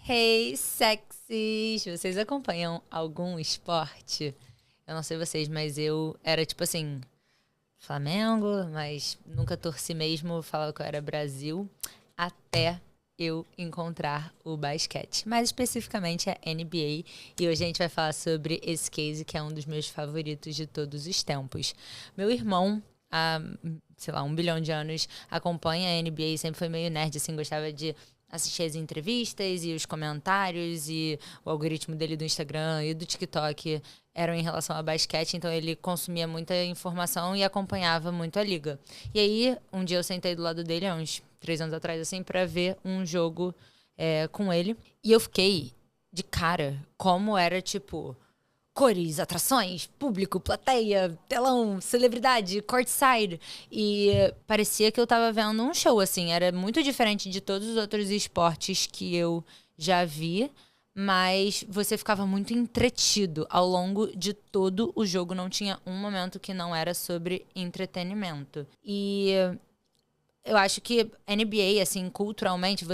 Hey, sexys! Vocês acompanham algum esporte? Eu não sei vocês, mas eu era tipo assim, Flamengo, mas nunca torci mesmo, falava que eu era Brasil, até eu encontrar o basquete. Mais especificamente a NBA. E hoje a gente vai falar sobre esse case que é um dos meus favoritos de todos os tempos. Meu irmão, há, sei lá, 1 bilhão de anos, acompanha a NBA, sempre foi meio nerd, assim, gostava de assistir as entrevistas e os comentários e o algoritmo dele do Instagram e do TikTok eram em relação a basquete, então ele consumia muita informação e acompanhava muito a liga. E aí, um dia eu sentei do lado dele, há uns 3 anos atrás, assim, pra ver um jogo com ele. E eu fiquei de cara como era, tipo, cores, atrações, público, plateia, telão, celebridade, courtside. E parecia que eu tava vendo um show, assim. Era muito diferente de todos os outros esportes que eu já vi, mas você ficava muito entretido ao longo de todo o jogo. Não tinha um momento que não era sobre entretenimento. E eu acho que NBA, assim, culturalmente,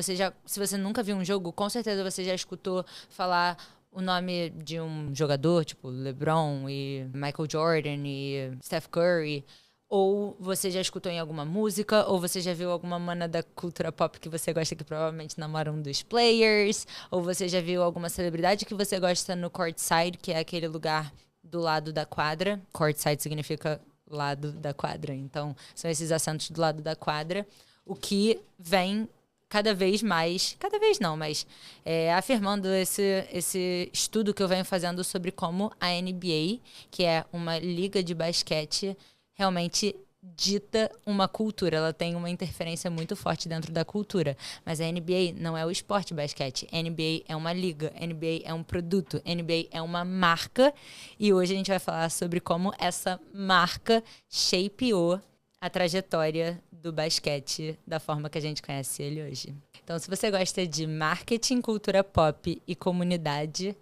se você nunca viu um jogo, com certeza você já escutou falar o nome de um jogador, tipo LeBron e Michael Jordan e Steph Curry. Ou você já escutou em alguma música, ou você já viu alguma mana da cultura pop que você gosta que provavelmente namora um dos players, ou você já viu alguma celebridade que você gosta no courtside, que é aquele lugar do lado da quadra. Courtside significa lado da quadra. Então, são esses assentos do lado da quadra, o que vem cada vez mais, cada vez não, mas afirmando esse estudo que eu venho fazendo sobre como a NBA, que é uma liga de basquete, realmente dita uma cultura. Ela tem uma interferência muito forte dentro da cultura. Mas a NBA não é o esporte basquete. A NBA é uma liga. A NBA é um produto. A NBA é uma marca. E hoje a gente vai falar sobre como essa marca shapeou a trajetória do basquete da forma que a gente conhece ele hoje. Então, se você gosta de marketing, cultura pop e comunidade,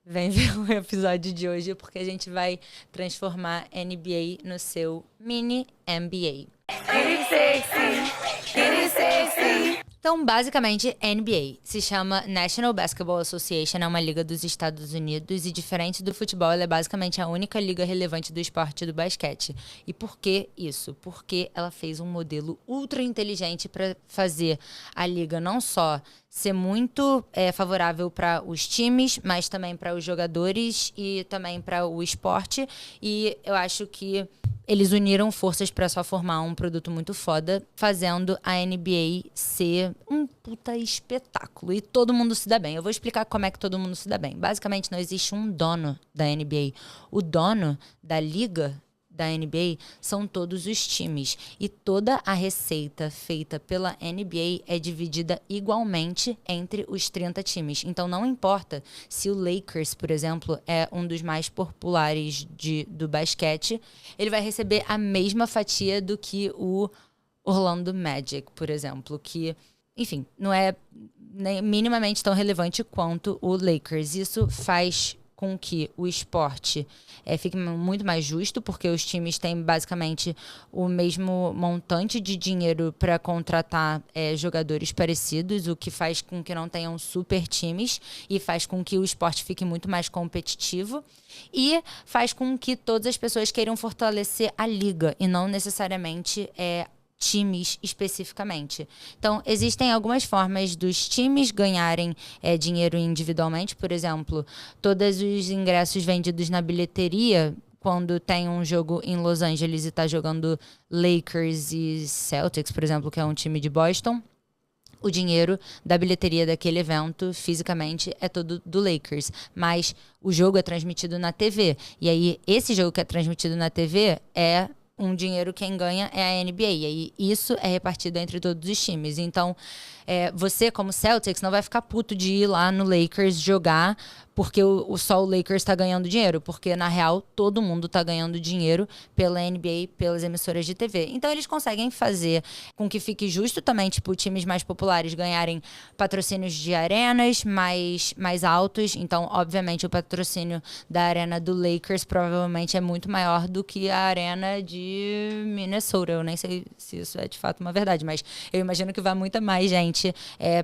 vem ver o episódio de hoje, porque a gente vai transformar NBA no seu mini NBA. Então, basicamente, NBA se chama National Basketball Association, é uma liga dos Estados Unidos e, diferente do futebol, ela é basicamente a única liga relevante do esporte do basquete. E por que isso? Porque ela fez um modelo ultra inteligente para fazer a liga não só ser muito favorável para os times, mas também para os jogadores e também para o esporte. E eu acho que eles uniram forças para só formar um produto muito foda, fazendo a NBA ser um puta espetáculo. E todo mundo se dá bem. Eu vou explicar como é que todo mundo se dá bem. Basicamente, não existe um dono da NBA. O dono da liga da NBA são todos os times. E toda a receita feita pela NBA é dividida igualmente entre os 30 times. Então não importa se o Lakers, por exemplo, é um dos mais populares do basquete, ele vai receber a mesma fatia do que o Orlando Magic, por exemplo, que, enfim, não é nem minimamente tão relevante quanto o Lakers. Isso faz com que o esporte fique muito mais justo, porque os times têm basicamente o mesmo montante de dinheiro para contratar jogadores parecidos, o que faz com que não tenham super times e faz com que o esporte fique muito mais competitivo e faz com que todas as pessoas queiram fortalecer a liga e não necessariamente times especificamente. Então, existem algumas formas dos times ganharem dinheiro individualmente. Por exemplo, todos os ingressos vendidos na bilheteria, quando tem um jogo em Los Angeles e está jogando Lakers e Celtics, por exemplo, que é um time de Boston, o dinheiro da bilheteria daquele evento, fisicamente, é todo do Lakers. Mas o jogo é transmitido na TV. E aí, esse jogo que é transmitido na TV é um dinheiro, quem ganha é a NBA. E aí isso é repartido entre todos os times. Então, você, como Celtics, não vai ficar puto de ir lá no Lakers jogar porque só o Lakers está ganhando dinheiro. Porque, na real, todo mundo está ganhando dinheiro pela NBA, pelas emissoras de TV. Então, eles conseguem fazer com que fique justo também, tipo, times mais populares ganharem patrocínios de arenas mais altos. Então, obviamente, o patrocínio da arena do Lakers provavelmente é muito maior do que a arena de Minnesota. Eu nem sei se isso é de fato uma verdade, mas eu imagino que vai muita mais gente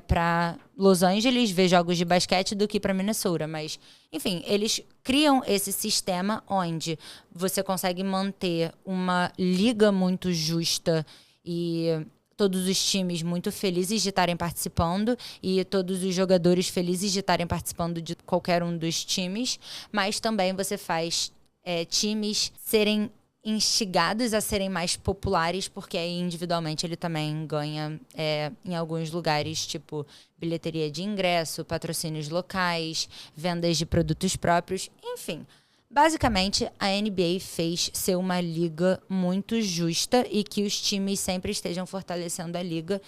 para Los Angeles ver jogos de basquete do que ir para Minnesota, mas enfim, eles criam esse sistema onde você consegue manter uma liga muito justa e todos os times muito felizes de estarem participando e todos os jogadores felizes de estarem participando de qualquer um dos times, mas também você faz times serem instigados a serem mais populares, porque aí individualmente ele também ganha em alguns lugares, tipo bilheteria de ingresso, patrocínios locais, vendas de produtos próprios, enfim. Basicamente, a NBA fez ser uma liga muito justa e que os times sempre estejam fortalecendo a liga.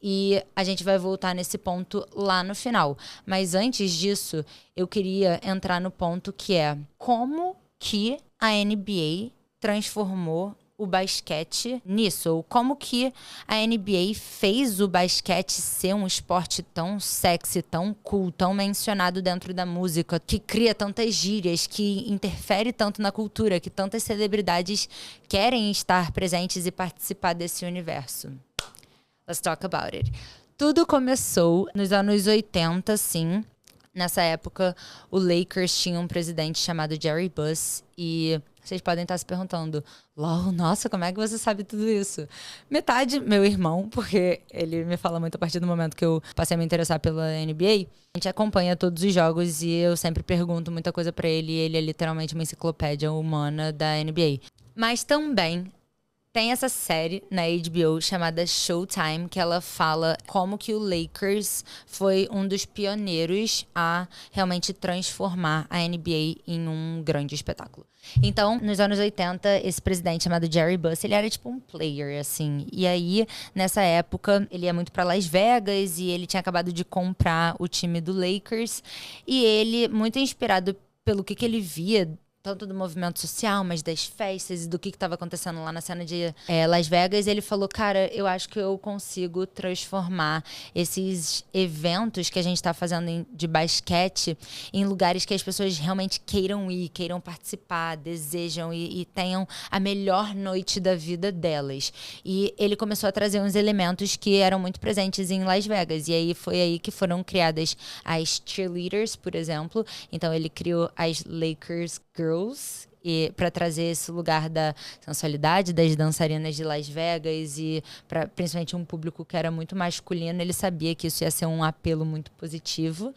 E a gente vai voltar nesse ponto lá no final. Mas antes disso, eu queria entrar no ponto que é como que a NBA transformou o basquete nisso, ou como que a NBA fez o basquete ser um esporte tão sexy, tão cool, tão mencionado dentro da música, que cria tantas gírias, que interfere tanto na cultura, que tantas celebridades querem estar presentes e participar desse universo. Let's talk about it. Tudo começou nos anos 80, sim. Nessa época, o Lakers tinha um presidente chamado Jerry Buss e vocês podem estar se perguntando, nossa, como é que você sabe tudo isso? Metade, meu irmão, porque ele me fala muito a partir do momento que eu passei a me interessar pela NBA. A gente acompanha todos os jogos e eu sempre pergunto muita coisa pra ele e ele é literalmente uma enciclopédia humana da NBA. Mas também tem essa série na HBO chamada Showtime, que ela fala como que o Lakers foi um dos pioneiros a realmente transformar a NBA em um grande espetáculo. Então, nos anos 80, esse presidente chamado Jerry Buss, ele era tipo um player, assim. E aí, nessa época, ele ia muito pra Las Vegas e ele tinha acabado de comprar o time do Lakers. E ele, muito inspirado pelo que ele via tanto do movimento social, mas das festas e do que estava acontecendo lá na cena de Las Vegas, ele falou, cara, eu acho que eu consigo transformar esses eventos que a gente está fazendo de basquete em lugares que as pessoas realmente queiram ir, queiram participar, desejam e tenham a melhor noite da vida delas. E ele começou a trazer uns elementos que eram muito presentes em Las Vegas. E aí foi aí que foram criadas as cheerleaders, por exemplo. Então ele criou as Lakers Girls, e para trazer esse lugar da sensualidade das dançarinas de Las Vegas e para principalmente um público que era muito masculino, ele sabia que isso ia ser um apelo muito positivo.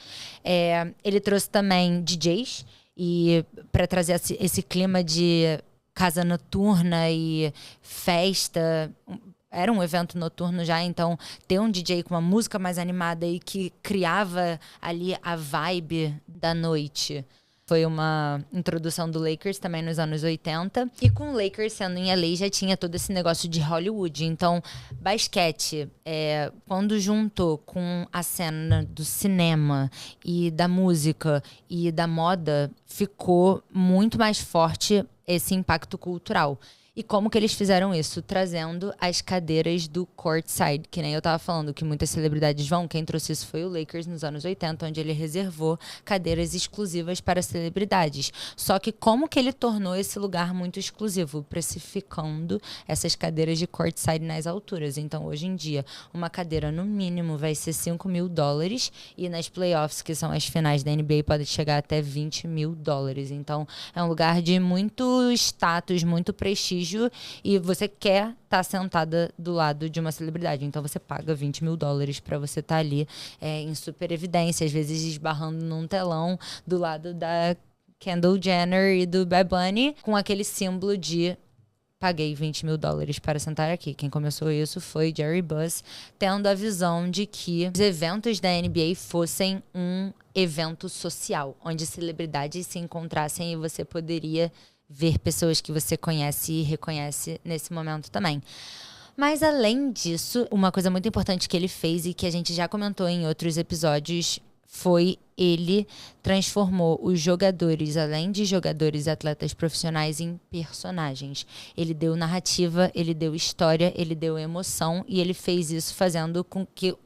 Ele trouxe também DJs e para trazer esse clima de casa noturna e festa. Era um evento noturno já, então ter um DJ com uma música mais animada e que criava ali a vibe da noite. Foi uma introdução do Lakers também nos anos 80. E com o Lakers sendo em LA, já tinha todo esse negócio de Hollywood. Então, basquete, quando juntou com a cena do cinema e da música e da moda, ficou muito mais forte esse impacto cultural. E como que eles fizeram isso? Trazendo as cadeiras do courtside, que nem eu tava falando, que muitas celebridades vão. Quem trouxe isso foi o Lakers nos anos 80, onde ele reservou cadeiras exclusivas para celebridades. Só que como que ele tornou esse lugar muito exclusivo? Precificando essas cadeiras de courtside nas alturas. Então, hoje em dia, uma cadeira no mínimo vai ser $5.000 e nas playoffs, que são as finais da NBA, pode chegar até $20.000. Então, é um lugar de muito status, muito prestígio, e você quer estar sentada do lado de uma celebridade. Então você paga $20.000 para você estar ali em super evidência, às vezes esbarrando num telão do lado da Kendall Jenner e do Bad Bunny, com aquele símbolo de paguei $20.000 para sentar aqui. Quem começou isso foi Jerry Buss, tendo a visão de que os eventos da NBA fossem um evento social, onde celebridades se encontrassem e você poderia ver pessoas que você conhece e reconhece nesse momento também. Mas além disso, uma coisa muito importante que ele fez e que a gente já comentou em outros episódios foi ele transformou os jogadores, além de jogadores e atletas profissionais, em personagens. Ele deu narrativa, ele deu história, ele deu emoção, e ele fez isso fazendo com que,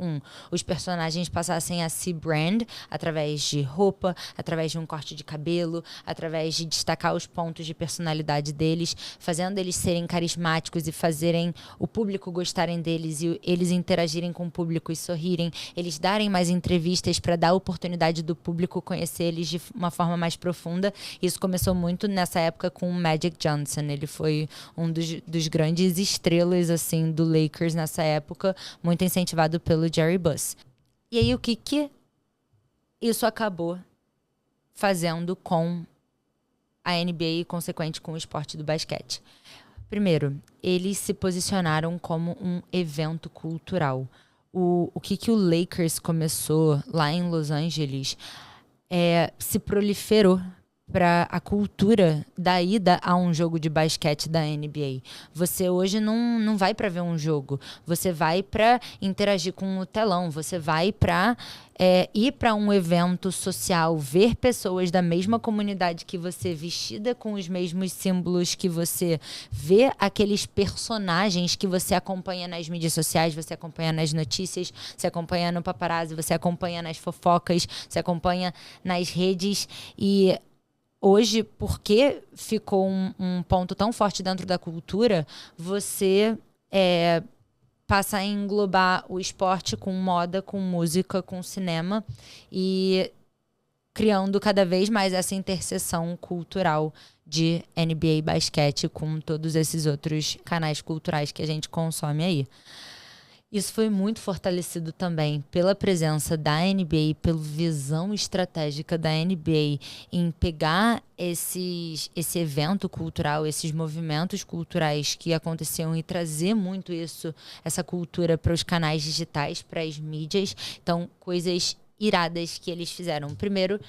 os personagens passassem a se brand através de roupa, através de um corte de cabelo, através de destacar os pontos de personalidade deles, fazendo eles serem carismáticos e fazerem o público gostarem deles e eles interagirem com o público e sorrirem, eles darem mais entrevistas para dar a oportunidade do público conhecer eles de uma forma mais profunda. Isso começou muito nessa época com o Magic Johnson. Ele foi um dos grandes estrelas assim, do Lakers nessa época, muito incentivado pelo Jerry Buss. E aí o que isso acabou fazendo com a NBA e consequente com o esporte do basquete? Primeiro, eles se posicionaram como um evento cultural. O que o Lakers começou lá em Los Angeles se proliferou para a cultura da ida a um jogo de basquete da NBA. Você hoje não vai para ver um jogo, você vai para interagir com o telão, você vai para ir para um evento social, ver pessoas da mesma comunidade que você, vestida com os mesmos símbolos que você, ver aqueles personagens que você acompanha nas mídias sociais, você acompanha nas notícias, você acompanha no paparazzi, você acompanha nas fofocas, você acompanha nas redes. E hoje, porque ficou um ponto tão forte dentro da cultura, você passa a englobar o esporte com moda, com música, com cinema, e criando cada vez mais essa interseção cultural de NBA e basquete com todos esses outros canais culturais que a gente consome aí. Isso foi muito fortalecido também pela presença da NBA, pela visão estratégica da NBA em pegar esse evento cultural, esses movimentos culturais que aconteciam e trazer muito essa cultura para os canais digitais, para as mídias. Então, coisas iradas que eles fizeram. Primeiro,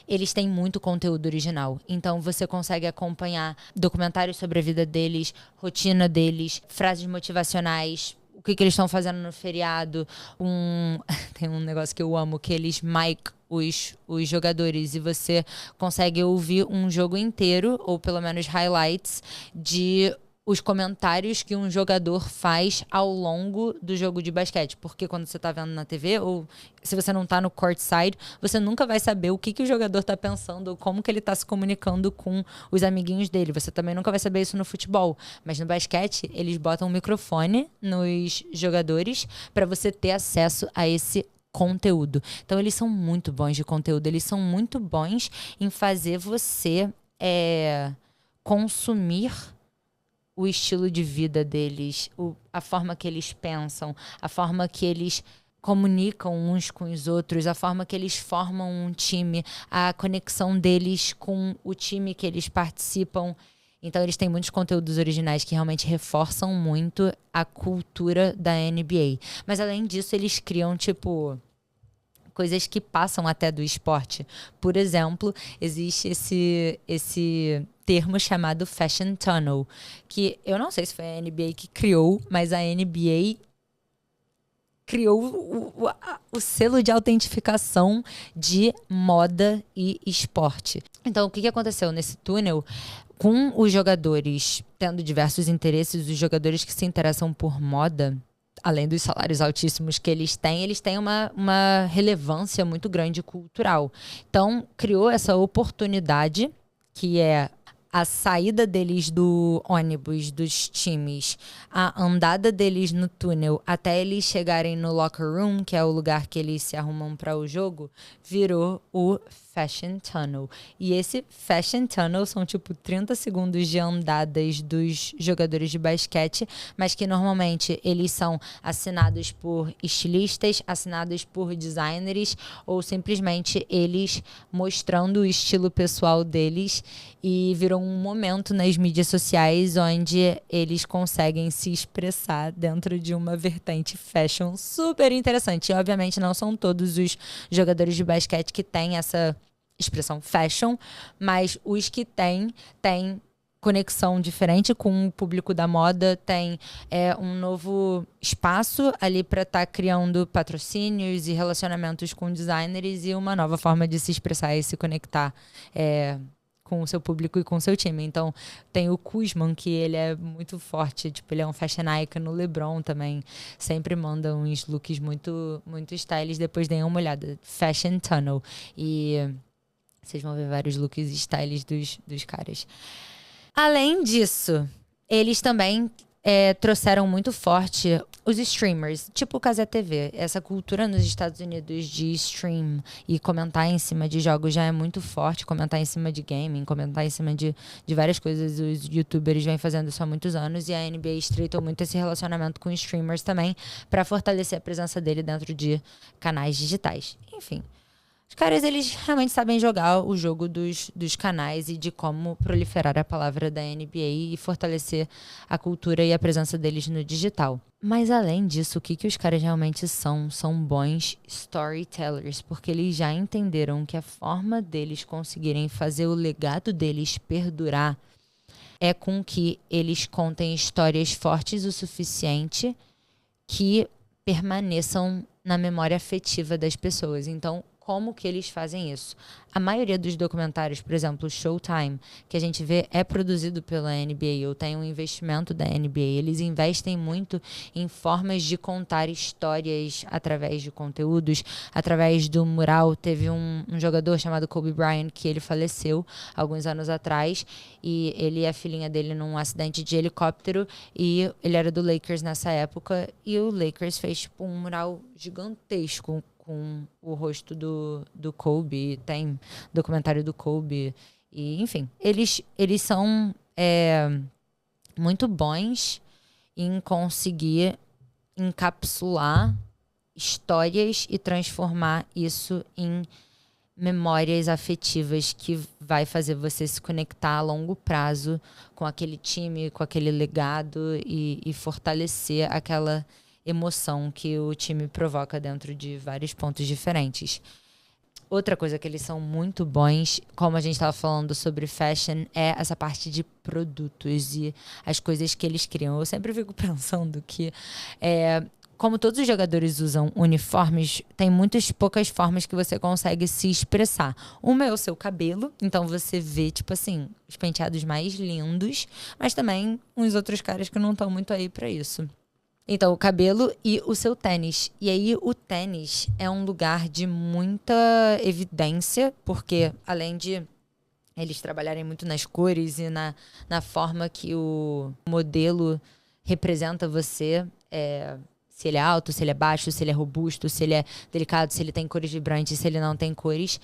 eles têm muito conteúdo original. Então, você consegue acompanhar documentários sobre a vida deles, rotina deles, frases motivacionais, o que eles estão fazendo no feriado. Tem um negócio que eu amo, que eles mic os jogadores e você consegue ouvir um jogo inteiro, ou pelo menos highlights, de os comentários que um jogador faz ao longo do jogo de basquete. Porque quando você tá vendo na TV, ou se você não tá no courtside, você nunca vai saber o que o jogador tá pensando, ou como que ele tá se comunicando com os amiguinhos dele. Você também nunca vai saber isso no futebol. Mas no basquete, eles botam um microfone nos jogadores para você ter acesso a esse conteúdo. Então, eles são muito bons de conteúdo. Eles são muito bons em fazer você consumir o estilo de vida deles, a forma que eles pensam, a forma que eles comunicam uns com os outros, a forma que eles formam um time, a conexão deles com o time que eles participam. Então, eles têm muitos conteúdos originais que realmente reforçam muito a cultura da NBA. Mas, além disso, eles criam, coisas que passam até do esporte. Por exemplo, existe esse termo chamado Fashion Tunnel, que eu não sei se foi a NBA que criou, mas a NBA criou o selo de autentificação de moda e esporte. Então, o que aconteceu nesse túnel? Com os jogadores tendo diversos interesses, os jogadores que se interessam por moda, além dos salários altíssimos que eles têm uma relevância muito grande cultural. Então, criou essa oportunidade, que é a saída deles do ônibus dos times, a andada deles no túnel até eles chegarem no locker room, que é o lugar que eles se arrumam para o jogo, virou o Fashion Tunnel. E esse Fashion Tunnel são 30 segundos de andadas dos jogadores de basquete, mas que normalmente eles são assinados por estilistas, assinados por designers, ou simplesmente eles mostrando o estilo pessoal deles, e virou um momento nas mídias sociais onde eles conseguem se expressar dentro de uma vertente fashion super interessante. E, obviamente, não são todos os jogadores de basquete que têm essa expressão fashion, mas os que têm conexão diferente com o público da moda, tem um novo espaço ali para estar criando patrocínios e relacionamentos com designers e uma nova forma de se expressar e se conectar com o seu público e com o seu time. Então, tem o Kuzman, que ele é muito forte, tipo, ele é um fashion icon. O LeBron também sempre manda uns looks muito, muito stylish. Depois deem uma olhada. Fashion Tunnel. E vocês vão ver vários looks stylish dos caras. Além disso, eles também trouxeram muito forte os streamers, tipo o Cazé TV. Essa cultura nos Estados Unidos de stream e comentar em cima de jogos já é muito forte. Comentar em cima de gaming, comentar em cima de várias coisas. Os youtubers vêm fazendo isso há muitos anos e a NBA estreitou muito esse relacionamento com streamers também para fortalecer a presença dele dentro de canais digitais. Enfim. Os caras, eles realmente sabem jogar o jogo dos canais e de como proliferar a palavra da NBA e fortalecer a cultura e a presença deles no digital. Mas além disso, o que os caras realmente são? São bons storytellers, porque eles já entenderam que a forma deles conseguirem fazer o legado deles perdurar é com que eles contem histórias fortes o suficiente que permaneçam na memória afetiva das pessoas. Então, como que eles fazem isso? A maioria dos documentários, por exemplo, o Showtime, que a gente vê é produzido pela NBA ou tem um investimento da NBA. Eles investem muito em formas de contar histórias através de conteúdos, através do mural. Teve um jogador chamado Kobe Bryant que ele faleceu alguns anos atrás e ele e a filhinha dele num acidente de helicóptero e ele era do Lakers nessa época e o Lakers fez tipo, um mural gigantesco com o rosto do Kobe, tem documentário do Kobe, e enfim, eles são muito bons em conseguir encapsular histórias e transformar isso em memórias afetivas que vai fazer você se conectar a longo prazo com aquele time, com aquele legado e fortalecer aquela emoção que o time provoca dentro de vários pontos diferentes. Outra coisa que eles são muito bons, como a gente estava falando sobre fashion, é essa parte de produtos e as coisas que eles criam. Eu sempre fico pensando que, como todos os jogadores usam uniformes, tem muitas poucas formas que você consegue se expressar. Uma é o seu cabelo, então você vê, tipo assim, os penteados mais lindos, mas também uns outros caras que não estão muito aí para isso. Então, o cabelo e o seu tênis. E aí, o tênis é um lugar de muita evidência, porque além de eles trabalharem muito nas cores e na forma que o modelo representa você, se ele é alto, se ele é baixo, se ele é robusto, se ele é delicado, se ele tem cores vibrantes, se ele não tem cores,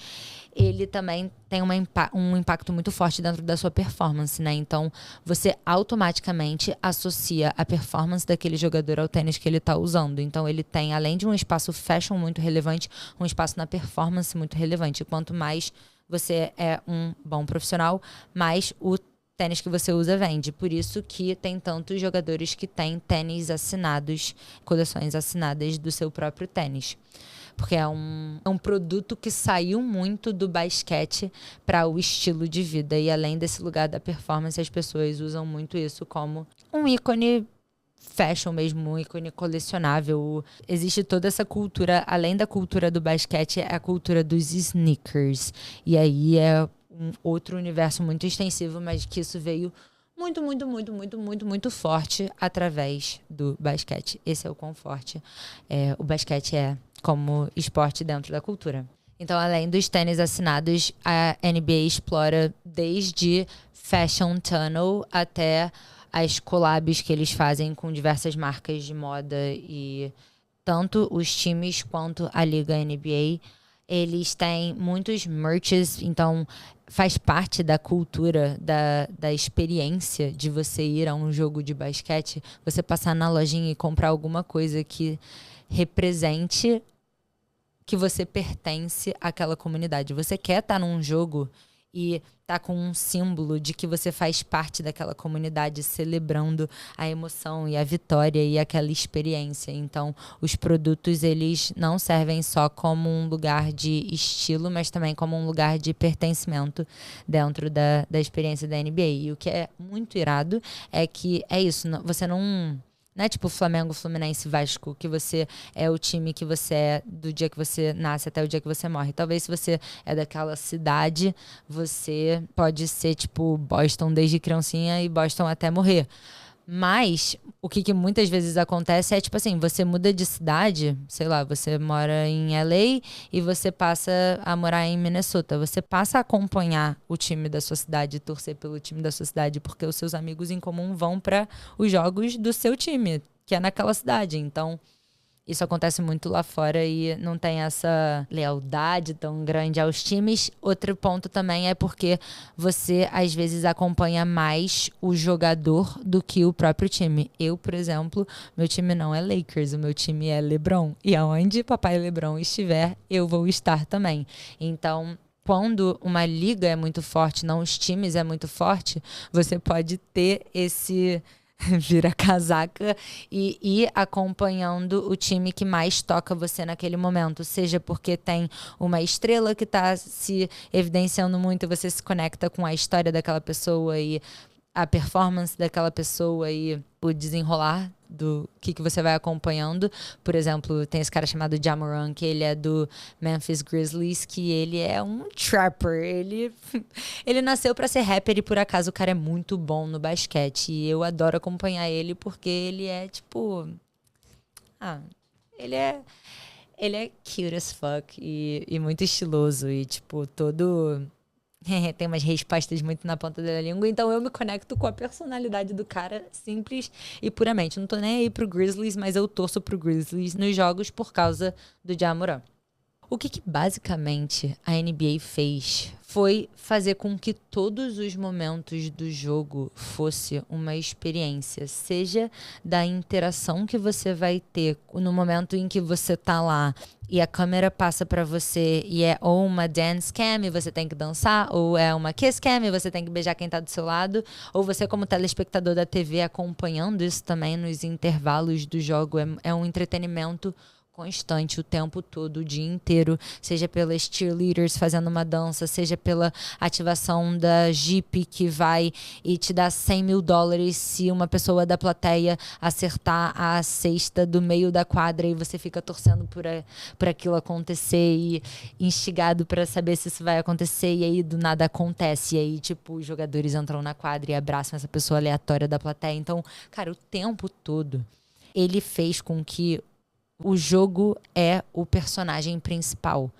ele também tem um impacto muito forte dentro da sua performance, né? Então, você automaticamente associa a performance daquele jogador ao tênis que ele está usando. Então, ele tem, além de um espaço fashion muito relevante, um espaço na performance muito relevante. Quanto mais você é um bom profissional, mais o tênis que você usa vende. Por isso que tem tantos jogadores que têm tênis assinados, coleções assinadas do seu próprio tênis. Porque é um produto que saiu muito do basquete para o estilo de vida. E além desse lugar da performance, as pessoas usam muito isso como um ícone fashion mesmo, um ícone colecionável. Existe toda essa cultura, além da cultura do basquete, é a cultura dos sneakers. E aí é um outro universo muito extensivo, mas que isso veio muito, muito, muito, muito, muito, muito forte através do basquete. Esse é o quão forte o basquete é como esporte dentro da cultura. Então, além dos tênis assinados, a NBA explora desde Fashion Tunnel até as collabs que eles fazem com diversas marcas de moda e tanto os times quanto a Liga NBA, eles têm muitos merches, então faz parte da cultura, da experiência de você ir a um jogo de basquete, você passar na lojinha e comprar alguma coisa que represente que você pertence àquela comunidade. Você quer estar num jogo e tá com um símbolo de que você faz parte daquela comunidade, celebrando a emoção e a vitória e aquela experiência. Então, os produtos, eles não servem só como um lugar de estilo, mas também como um lugar de pertencimento dentro da experiência da NBA. E o que é muito irado é que é isso, você não é tipo Flamengo, Fluminense, Vasco, que você é o time que você é do dia que você nasce até o dia que você morre. Talvez se você é daquela cidade, você pode ser tipo Boston desde criancinha e Boston até morrer. Mas o que muitas vezes acontece é tipo assim, você muda de cidade, sei lá, você mora em LA e você passa a morar em Minnesota. Você passa a acompanhar o time da sua cidade, torcer pelo time da sua cidade, porque os seus amigos em comum vão para os jogos do seu time, que é naquela cidade. Então, isso acontece muito lá fora e não tem essa lealdade tão grande aos times. Outro ponto também é porque você, às vezes, acompanha mais o jogador do que o próprio time. Eu, por exemplo, meu time não é Lakers, o meu time é LeBron. E aonde papai LeBron estiver, eu vou estar também. Então, quando uma liga é muito forte, não os times é muito forte, você pode ter esse vira casaca e ir acompanhando o time que mais toca você naquele momento, seja porque tem uma estrela que está se evidenciando muito e você se conecta com a história daquela pessoa e a performance daquela pessoa e o desenrolar do que você vai acompanhando. Por exemplo, tem esse cara chamado Ja Morant, que ele é do Memphis Grizzlies, que ele é um trapper. Ele nasceu pra ser rapper e por acaso o cara é muito bom no basquete. E eu adoro acompanhar ele porque ele é tipo... ele é cute as fuck e muito estiloso e tipo todo... tem umas respostas muito na ponta da língua, então eu me conecto com a personalidade do cara simples e puramente. Não tô nem aí pro Grizzlies, mas eu torço pro Grizzlies nos jogos por causa do Ja Morant. O que basicamente a NBA fez foi fazer com que todos os momentos do jogo fosse uma experiência, seja da interação que você vai ter no momento em que você tá lá e a câmera passa pra você e é ou uma dance cam e você tem que dançar, ou é uma kiss cam e você tem que beijar quem tá do seu lado, ou você como telespectador da TV acompanhando isso também nos intervalos do jogo. É um entretenimento constante o tempo todo, o dia inteiro, seja pelas cheerleaders fazendo uma dança, seja pela ativação da Jeep que vai e te dá $100 mil se uma pessoa da plateia acertar a cesta do meio da quadra e você fica torcendo por aquilo acontecer e instigado para saber se isso vai acontecer e aí do nada acontece e aí tipo os jogadores entram na quadra e abraçam essa pessoa aleatória da plateia. Então, cara, o tempo todo ele fez com que o jogo é o personagem principal,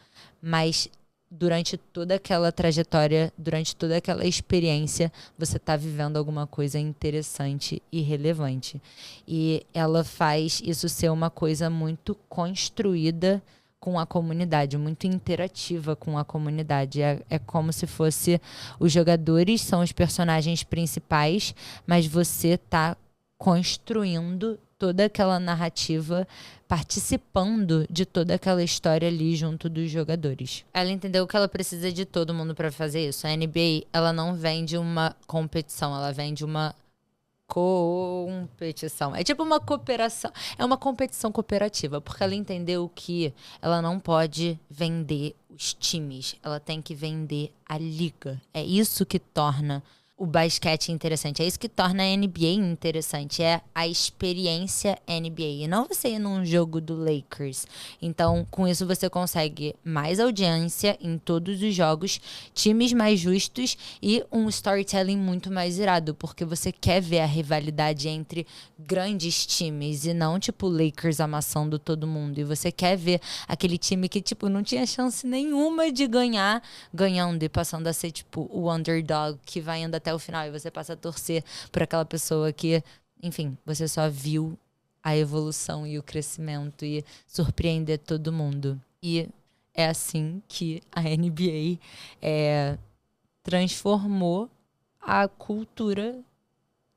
mas durante toda aquela trajetória, durante toda aquela experiência, você está vivendo alguma coisa interessante e relevante. E ela faz isso ser uma coisa muito construída com a comunidade, muito interativa com a comunidade. É como se fosse os jogadores são os personagens principais, mas você está construindo toda aquela narrativa, participando de toda aquela história ali junto dos jogadores. Ela entendeu que ela precisa de todo mundo para fazer isso. A NBA, ela não vende uma competição, ela vende uma competição. É tipo uma cooperação. É uma competição cooperativa, porque ela entendeu que ela não pode vender os times, ela tem que vender a liga. É isso que torna o basquete interessante. É isso que torna a NBA interessante. É a experiência NBA. E não você ir num jogo do Lakers. Então, com isso você consegue mais audiência em todos os jogos, times mais justos e um storytelling muito mais irado. Porque você quer ver a rivalidade entre grandes times e não, tipo, Lakers amassando todo mundo. E você quer ver aquele time que, tipo, não tinha chance nenhuma de ganhar, ganhando e passando a ser, tipo, o underdog que vai andar até o final e você passa a torcer por aquela pessoa que, enfim, você só viu a evolução e o crescimento e surpreender todo mundo. E é assim que a NBA transformou a cultura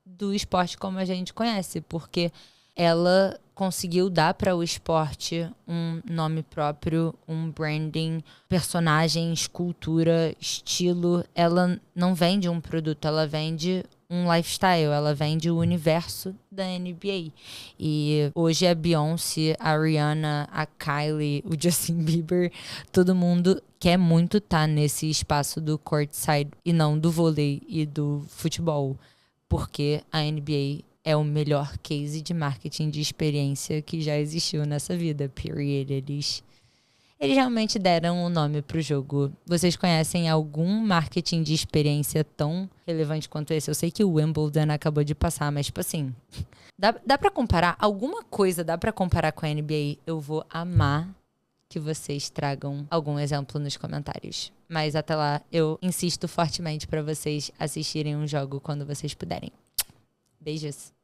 do esporte como a gente conhece, porque ela conseguiu dar para o esporte um nome próprio, um branding, personagens, cultura, estilo. Ela não vende um produto, ela vende um lifestyle, ela vende o universo da NBA. E hoje a Beyoncé, a Rihanna, a Kylie, o Justin Bieber, todo mundo quer muito estar nesse espaço do courtside e não do vôlei e do futebol, porque a NBA é o melhor case de marketing de experiência que já existiu nessa vida, period. Eles realmente deram um nome pro jogo. Vocês conhecem algum marketing de experiência tão relevante quanto esse? Eu sei que o Wimbledon acabou de passar, mas tipo assim, dá pra comparar? Alguma coisa dá pra comparar com a NBA? Eu vou amar que vocês tragam algum exemplo nos comentários. Mas até lá, eu insisto fortemente pra vocês assistirem um jogo quando vocês puderem. Beijos!